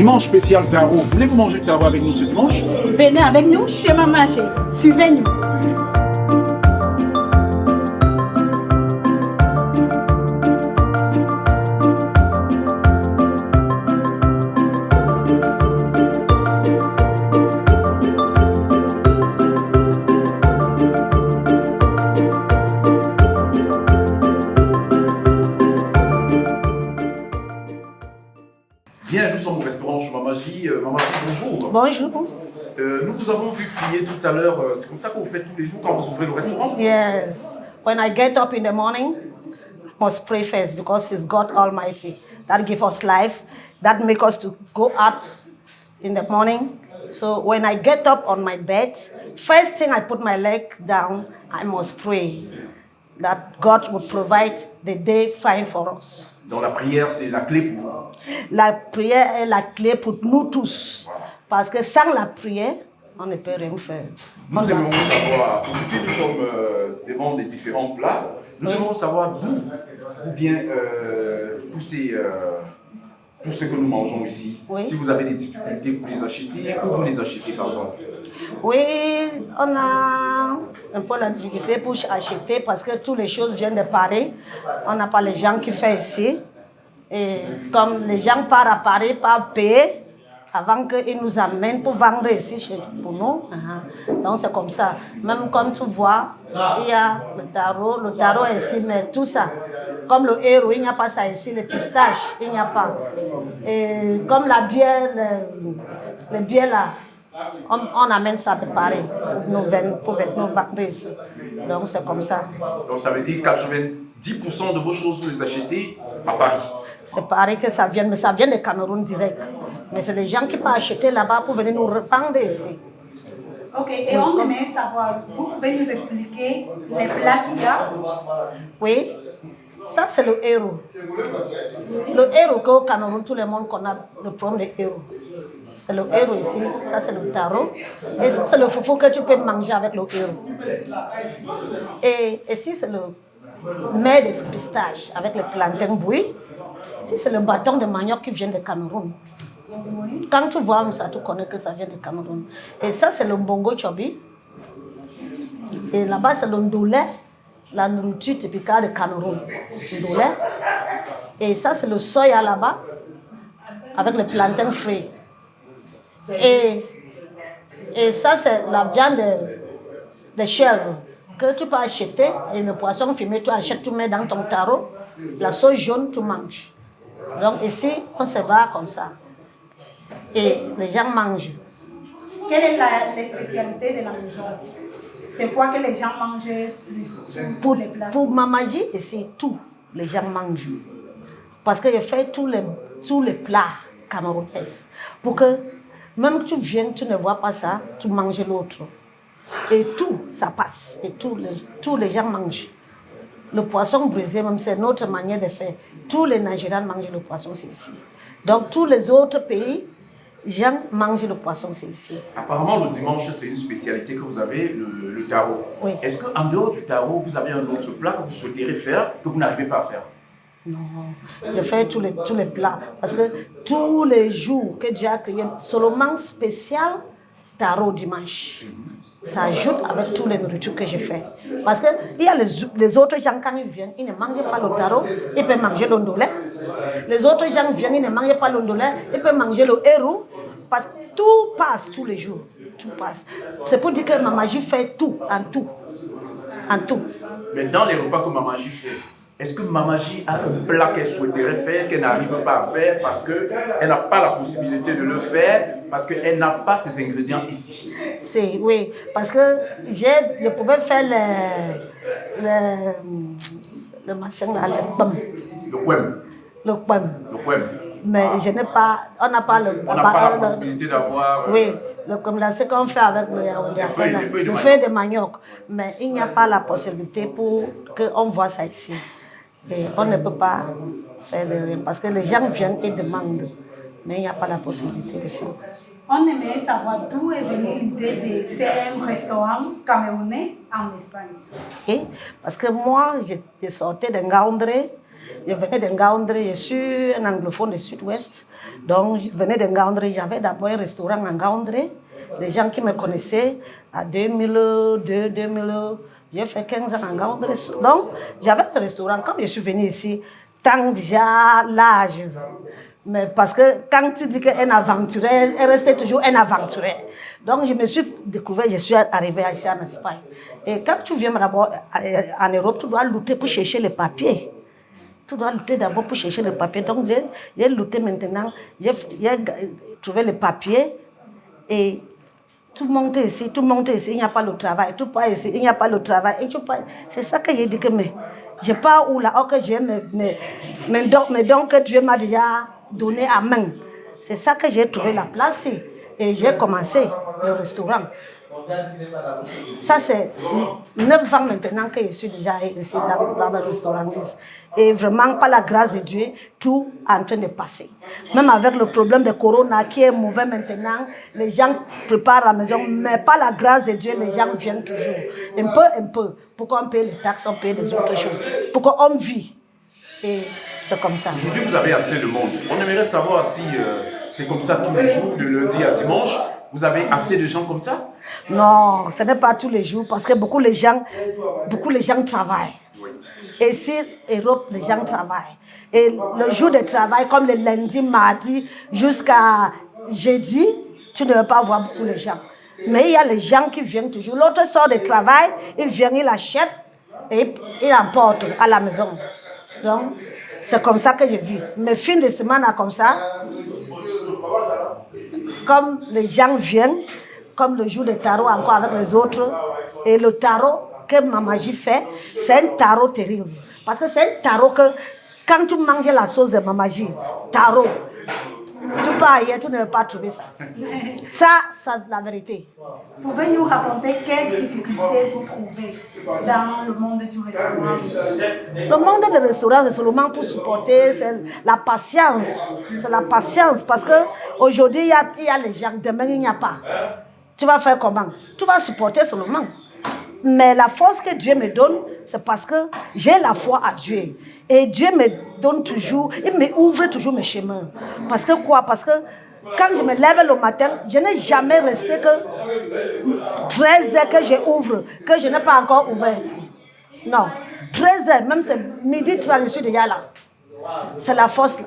dimanche spécial Taro. Voulez-vous manger le Taro avec nous ce dimanche? Venez avec nous chez Maman G. Suivez-nous. Bien, nous sommes au restaurant chez Maman J. Maman J, bonjour. Bonjour. Nous vous avons vu prier tout à l'heure. C'est comme ça que vous faites tous les jours quand vous ouvrez le restaurant? Yes. When I get up in the morning, I must pray first because it's God Almighty that gives us life, that makes us to go out in the morning. So when I get up on my bed, first thing I put my leg down, I must pray that God would provide the day fine for us. Donc la prière, c'est la clé pour vous. La prière est la clé pour nous tous. Parce que sans la prière, on ne peut rien faire. Nous aimerions savoir, aujourd'hui nous sommes devant des différents plats, nous aimerions savoir d'où vient tout ce que nous mangeons ici. Oui. Si vous avez des difficultés pour les acheter, où vous les achetez par exemple? Oui, on a un peu la difficulté pour acheter parce que toutes les choses viennent de Paris. On n'a pas les gens qui font ici. Et comme les gens partent à Paris, pas payer avant qu'ils nous amènent pour vendre ici pour nous. Donc c'est comme ça. Même comme tu vois, il y a le taro ici, mais tout ça. Comme le héros, il n'y a pas ça ici, les pistaches, il n'y a pas. Et comme la bière, les bières là. On amène ça de Paris pour nous vendre ici. Donc c'est comme ça. Donc ça veut dire que 90% de vos choses, vous les achetez à Paris. C'est Paris que ça vient, mais ça vient de Cameroun direct. Mais c'est les gens qui peuvent acheter là-bas pour venir nous revendre ici. Ok, et on aimerait savoir, vous pouvez nous expliquer les plats qu'il y a? Oui, ça c'est le héros. Le héros qu'au Cameroun, tout le monde connaît le problème de héros. C'est le héros ici, ça c'est le taro. Et ça c'est le foufou que tu peux manger avec le héros. Et ici c'est le mets de pistache avec le plantain bouilli. Ici c'est le bâton de manioc qui vient de Cameroun. Quand tu vois ça, tu connais que ça vient de Cameroun. Et ça c'est le bongo chobi. Et là-bas c'est le ndolé, la nourriture typique de Cameroun. Ndolé. Et ça c'est le soya là-bas avec le plantain frit. Et ça, c'est la viande de chèvre que tu peux acheter. Et le poisson fumé, tu achètes, tu mets dans ton taro. La sauce jaune, tu manges. Donc ici, on se bat comme ça. Et les gens mangent. Quelle est la spécialité de la maison? C'est quoi que les gens mangent plus pour les plats? Pour Maman J, ici, tout, les gens mangent. Parce que je fais tous les plats camerounais. Pour que même que tu viennes, tu ne vois pas ça, tu manges l'autre. Et tout, ça passe. Et tous les gens mangent. Le poisson brisé, même c'est notre manière de faire. Tous les Nigérians mangent le poisson, c'est ici. Donc tous les autres pays, les gens mangent le poisson, c'est ici. Apparemment, le dimanche, c'est une spécialité que vous avez, le taro. Oui. Est-ce qu'en dehors du taro, vous avez un autre plat que vous souhaiteriez faire, que vous n'arrivez pas à faire? Non, je fais tous les plats. Parce que tous les jours que Dieu a créé, seulement spécial, taro dimanche. Ça ajoute avec toutes les nourritures que je fais. Parce qu'il y a les autres gens, quand ils viennent, ils ne mangent pas le taro, ils peuvent manger l'ondolé. Les autres gens viennent, ils ne mangent pas l'ondolé, ils peuvent manger le héros. Parce que tout passe tous les jours. Tout passe. C'est pour dire que Maman J fait tout, en tout. En tout. Mais dans les repas que Maman J fait, est-ce que Maman J a un plat qu'elle souhaiterait faire, qu'elle n'arrive pas à faire parce qu'elle n'a pas la possibilité de le faire, parce qu'elle n'a pas ses ingrédients ici? Oui, parce que je pouvais faire le machin là, le pam. Le quem. Le pam. Le quem. Mais je n'ai pas, on n'a pas le... On n'a pas la possibilité d'avoir... Oui, comme là, c'est qu'on fait avec le feuille de manioc. Mais il n'y a pas la possibilité pour qu'on voit ça ici. Et on ne peut pas faire de rien parce que les gens viennent et demandent. Mais il n'y a pas la possibilité ici. On aimerait savoir d'où est venue l'idée de faire un restaurant camerounais en Espagne. Et parce que moi, je sortais de Ngaoundré, Je venais de Ngaoundé, je suis un anglophone du sud-ouest. Donc, je venais de Ngaoundé, j'avais d'abord un restaurant en Ngaoundé. Les gens qui me connaissaient, à 2002, 2000, j'ai fait 15 ans en Ngaoundé. Donc, j'avais un restaurant. Comme je suis venue ici, tant déjà l'âge. Mais parce que quand tu dis qu'un aventurier, elle restait toujours un aventurier. Donc, je me suis découvert, je suis arrivée ici en Espagne. Et quand tu viens d'abord en Europe, tu dois lutter pour chercher les papiers. Tu dois lutter d'abord pour chercher les papiers. Donc, j'ai lutté maintenant, j'ai trouvé les papiers et tout monte ici, il n'y a pas le travail. Tout part ici, il n'y a pas le travail. C'est ça que j'ai dit que je pars où là, que j'ai mes dons que Dieu m'a déjà donné à main. C'est ça que j'ai trouvé la place et j'ai commencé le restaurant. Ça, c'est 9 ans maintenant que je suis déjà ici dans le restaurant. Et vraiment, par la grâce de Dieu, tout est en train de passer. Même avec le problème de Corona qui est mauvais maintenant, les gens préparent la maison, mais par la grâce de Dieu, les gens viennent toujours. Un peu. Pourquoi on paye les taxes, on paye des autres choses. Pourquoi on vit. Et c'est comme ça. Aujourd'hui, vous avez assez de monde. On aimerait savoir si c'est comme ça tous les jours, de lundi à dimanche. Vous avez assez de gens comme ça? Non, ce n'est pas tous les jours parce que beaucoup les gens travaillent. Et ici, en Europe, les gens travaillent. Et le jour de travail, comme le lundi, mardi, jusqu'à jeudi, tu ne vas pas voir beaucoup de gens. Mais il y a les gens qui viennent toujours. L'autre sort de travail, il vient, il achète et il emporte à la maison. Donc, c'est comme ça que je vis. Mes fins de semaine, comme ça, comme les gens viennent, comme le jour de tarot encore avec les autres. Et le tarot que ma magie fait, c'est un tarot terrible. Parce que c'est un tarot que, quand tu manges la sauce de ma magie, tarot, tu pars ailleurs, tu ne vas pas trouver ça. Ça, c'est la vérité. Pouvez-vous nous raconter quelles difficultés vous trouvez dans le monde du restaurant? Le monde du restaurant, c'est seulement pour supporter, c'est la patience. C'est la patience parce qu'aujourd'hui, il y a les gens, demain, il n'y a pas. Tu vas faire comment? Tu vas supporter seulement. Mais la force que Dieu me donne, c'est parce que j'ai la foi à Dieu. Et Dieu me donne toujours, il me ouvre toujours mes chemins. Parce que quoi? Parce que quand je me lève le matin, je n'ai jamais resté que 13 heures que je ouvre, que je n'ai pas encore ouvert. Non, 13 heures, même c'est midi 30, je suis déjà là. C'est la force là.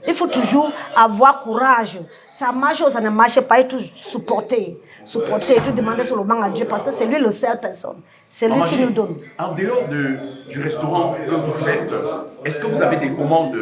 Il faut toujours avoir courage. Ça marche ou ça ne marche pas, il faut supporter. Supporter, tout demander seulement à Dieu parce que c'est lui le seul personne. C'est lui qui nous donne. En dehors du restaurant que vous faites, est-ce que vous avez des commandes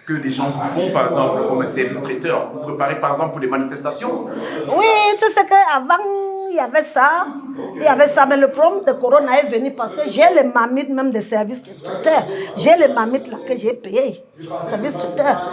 que les gens vous font, par exemple, comme un service traiteur? Vous préparez, par exemple, pour les manifestations? Oui, tu sais qu'avant, il y avait ça. Mais le problème de Corona est venu parce que j'ai les mamites même des services traiteurs. J'ai les mamites là que j'ai payées, services traiteurs.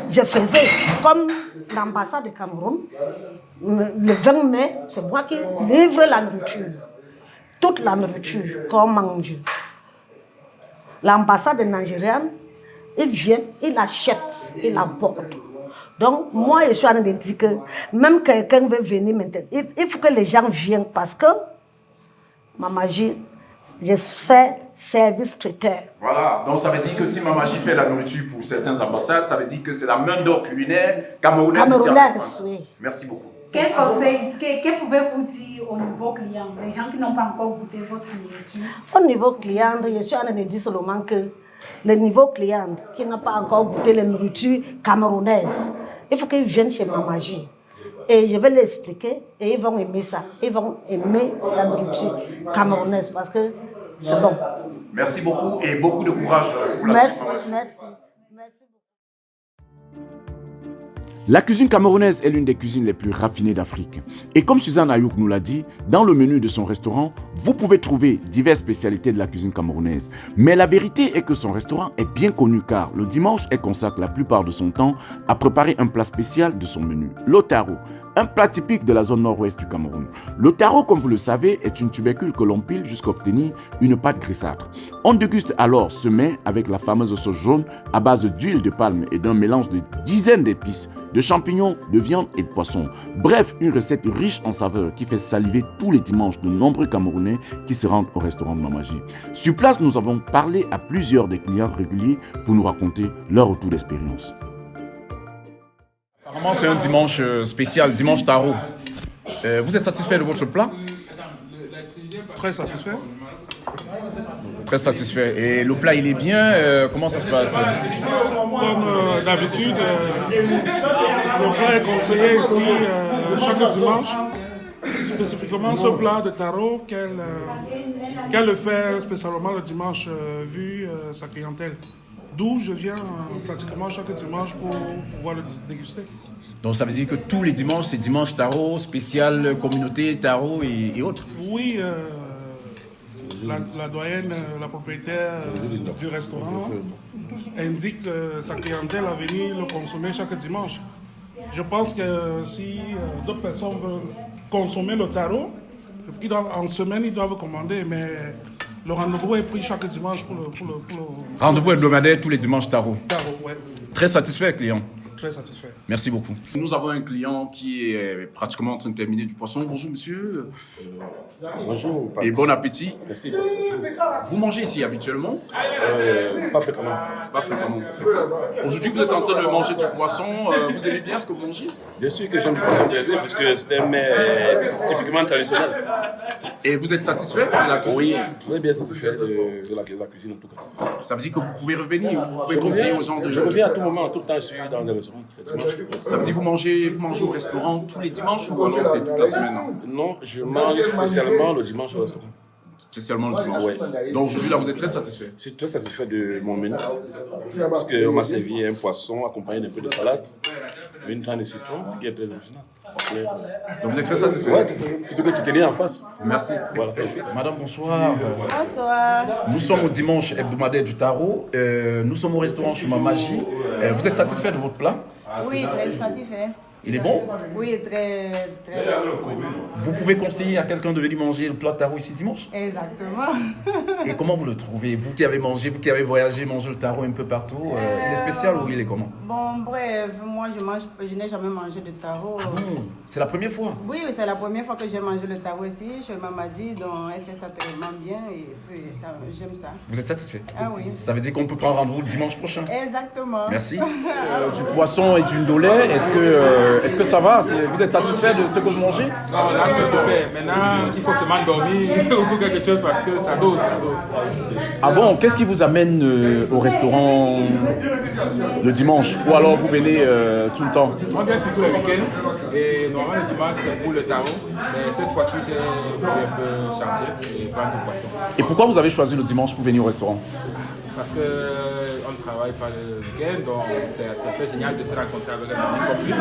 Je faisais comme l'ambassade de Cameroun. Le 20 mai, c'est moi qui livre la nourriture. Toute la nourriture qu'on mange. L'ambassade nigérienne, il vient, il achète, il apporte. Donc, moi, je suis en train de dire que même quelqu'un veut venir maintenant, il faut que les gens viennent parce que ma magie, je fais service traiteur. Voilà, donc ça veut dire que si ma magie fait la nourriture pour certaines ambassades, ça veut dire que c'est la main d'or culinaire camerounaise. Oui. Merci beaucoup. Quel conseil, que pouvez-vous dire au niveau client, les gens qui n'ont pas encore goûté votre nourriture? Au niveau client, je suis en train de dire seulement que le niveau client qui n'a pas encore goûté la nourriture camerounaise, il faut qu'ils viennent chez ma magie. Et je vais l'expliquer et ils vont aimer ça. Ils vont aimer la nourriture camerounaise parce que c'est bon. Merci beaucoup et beaucoup de courage pour la Merci. La cuisine camerounaise est l'une des cuisines les plus raffinées d'Afrique. Et comme Suzanne Ayouk nous l'a dit, dans le menu de son restaurant, vous pouvez trouver diverses spécialités de la cuisine camerounaise. Mais la vérité est que son restaurant est bien connu car le dimanche, elle consacre la plupart de son temps à préparer un plat spécial de son menu, l'otaro, un plat typique de la zone nord-ouest du Cameroun. Le taro, comme vous le savez, est une tubercule que l'on pile jusqu'à obtenir une pâte grisâtre. On déguste alors ce mets avec la fameuse sauce jaune à base d'huile de palme et d'un mélange de dizaines d'épices, de champignons, de viande et de poisson. Bref, une recette riche en saveurs qui fait saliver tous les dimanches de nombreux Camerounais qui se rendent au restaurant de Mamaji. Sur place, nous avons parlé à plusieurs des clients réguliers pour nous raconter leur retour d'expérience. Apparemment, c'est un dimanche spécial, dimanche taro. Vous êtes satisfait de votre plat? Très satisfait. Très satisfait. Et le plat, il est bien. Comment ça se passe? Comme d'habitude, le plat est conseillé ici chaque dimanche. Spécifiquement ce plat de taro qu'elle le fait spécialement le dimanche vu sa clientèle. D'où je viens pratiquement chaque dimanche pour pouvoir le déguster. Donc ça veut dire que tous les dimanches, c'est dimanche taro, spécial communauté taro et autres? Oui, la doyenne, la propriétaire du restaurant indique sa clientèle à venir le consommer chaque dimanche. Je pense que si d'autres personnes veulent consommer le taro, en semaine, ils doivent commander, mais le rendez-vous est pris chaque dimanche pour le... Rendez-vous hebdomadaire tous les dimanches taro. Taro, ouais. Très satisfait, client. Très satisfait. Merci beaucoup. Nous avons un client qui est pratiquement en train de terminer du poisson. Bonjour monsieur. Bonjour. Et bon appétit. Merci. Vous mangez ici habituellement? Pas fréquemment. Pas fréquemment. Aujourd'hui, vous êtes en train de manger du poisson. Vous aimez bien ce que vous mangez? Bien sûr que j'aime le poisson braisé parce que c'est un mets typiquement traditionnel. Et vous êtes satisfait de la cuisine? Oui, bien satisfait de la cuisine en tout cas. Ça veut dire que vous pouvez revenir, vous pouvez conseiller aux gens de... Je reviens à tout moment, tout le temps, je suis dans des restaurants. Ça veut dire que vous mangez au restaurant tous les dimanches ou alors c'est toute la semaine? Non, je mange spécialement le dimanche au restaurant. Spécialement le dimanche. Ouais. Donc aujourd'hui, là, vous êtes très satisfait? Je suis très satisfait de mon menu parce qu'on m'a servi un poisson accompagné d'un peu de salade, une tranche de citron, ce qui est très original. Donc vous êtes très satisfait? Ouais, tu peux que tu tenais en face. Merci. Voilà, merci. Madame, bonsoir. Bonsoir. Nous sommes au dimanche hebdomadaire du taro. Nous sommes au restaurant chez Mamaji. Vous êtes satisfait de votre plat? Oui, très satisfait. Il est bon? Oui, très bon. Vous pouvez conseiller à quelqu'un de venir manger le plat de taro ici dimanche? Exactement. Et comment vous le trouvez? Vous qui avez mangé, vous qui avez voyagé, mangé le taro un peu partout, il est spécial ou il est comment? Bon, bref, moi je n'ai jamais mangé de taro. Ah bon? C'est la première fois? Oui, c'est la première fois que j'ai mangé le taro ici chez Mamadi, donc elle fait ça tellement bien et puis j'aime ça. Vous êtes satisfait? Ah oui. Ça veut dire qu'on peut prendre rendez-vous le dimanche prochain? Exactement. Merci. Du poisson et du ndolé, est-ce que ça va? Vous êtes satisfait de ce que vous mangez? Non, là c'est super. Maintenant, il faut seulement dormir ou quelque chose parce que ça dose. Ah bon? Qu'est-ce qui vous amène au restaurant le dimanche? Ou alors vous venez tout le temps? On vient surtout le week-end et normalement le dimanche c'est pour le taro. Mais cette fois-ci j'ai voulu un peu changer et prendre du poisson. Et pourquoi vous avez choisi le dimanche pour venir au restaurant? Parce qu'on ne travaille pas le week-end, donc c'est très génial de se rencontrer avec un ami comme lui.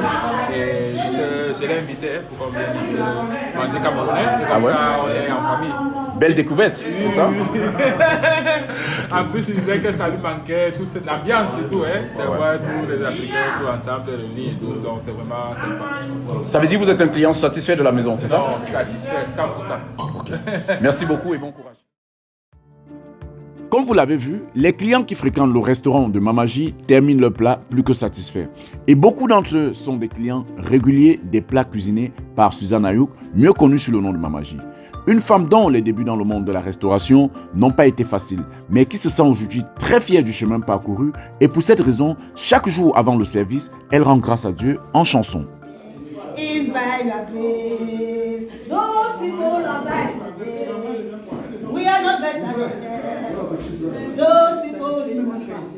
Et je l'ai invité pour qu'on vienne manger camerounais, et comme ça on est en famille. Belle découverte, c'est ça? En plus, il disait que ça lui manquait, toute cette ambiance et tout, de voir tous les Africains tout ensemble réunis et tout, donc c'est vraiment sympa. Ça veut dire que vous êtes un client satisfait de la maison, c'est ça? Non, satisfait, 100%. Okay. Merci beaucoup et bon courage. Comme vous l'avez vu, les clients qui fréquentent le restaurant de Mamaji terminent leur plat plus que satisfaits. Et beaucoup d'entre eux sont des clients réguliers des plats cuisinés par Suzanne Ayouk, mieux connue sous le nom de Mamaji. Une femme dont les débuts dans le monde de la restauration n'ont pas été faciles, mais qui se sent aujourd'hui très fière du chemin parcouru. Et pour cette raison, chaque jour avant le service, elle rend grâce à Dieu en chanson. Is by your grace. Those people are by your grace. We are not better than them. Those people in my grace.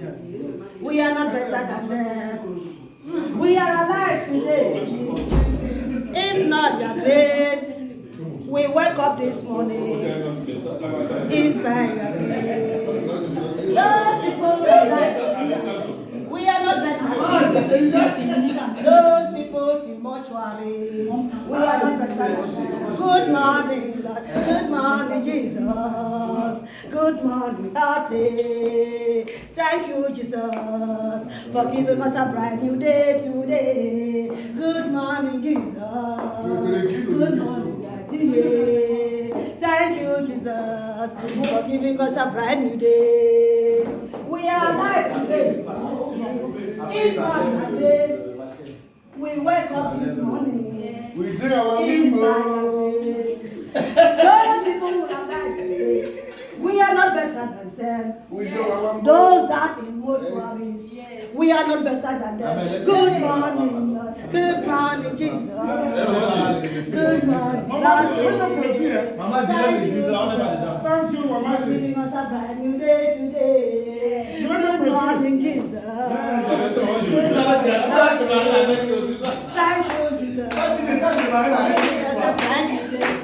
We are not better than them. We are alive today. If not your grace, we wake up this morning. It's by your grace. Those people are like we are not better. Those people in mortuary. We are not better. Good morning, Lord. Good morning, Jesus. Good morning, Daddy. Thank you, Jesus, for giving us a brand new day today. Good morning, Jesus. for giving us a brand new day. We are alive today. It's not a place. We wake up this morning. We drink our It's limbo. not a place. Those people who are alive today, we are not better than them. We drink our Those that in mortuaries, we are not better than them. Good morning, Lord. Good morning, Jesus. Good morning, Lord. Thank you, for giving us a brand new day today. Good morning, Jesus. Good morning, thank you, Jesus. Give us a brand new day.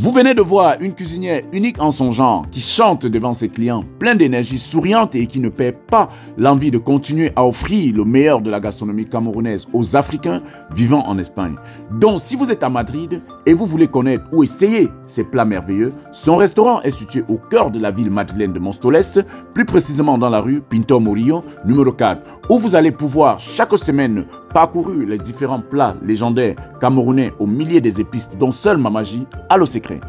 Vous venez de voir une cuisinière unique en son genre qui chante devant ses clients, plein d'énergie, souriante et qui ne perd pas l'envie de continuer à offrir le meilleur de la gastronomie camerounaise aux Africains vivant en Espagne. Donc, si vous êtes à Madrid et vous voulez connaître ou essayer ces plats merveilleux, son restaurant est situé au cœur de la ville madrilène de Móstoles, plus précisément dans la rue Pintor Murillo, numéro 4, où vous allez pouvoir chaque semaine parcourir les différents plats légendaires camerounais aux milliers des épices dont seule Mama J a le secret.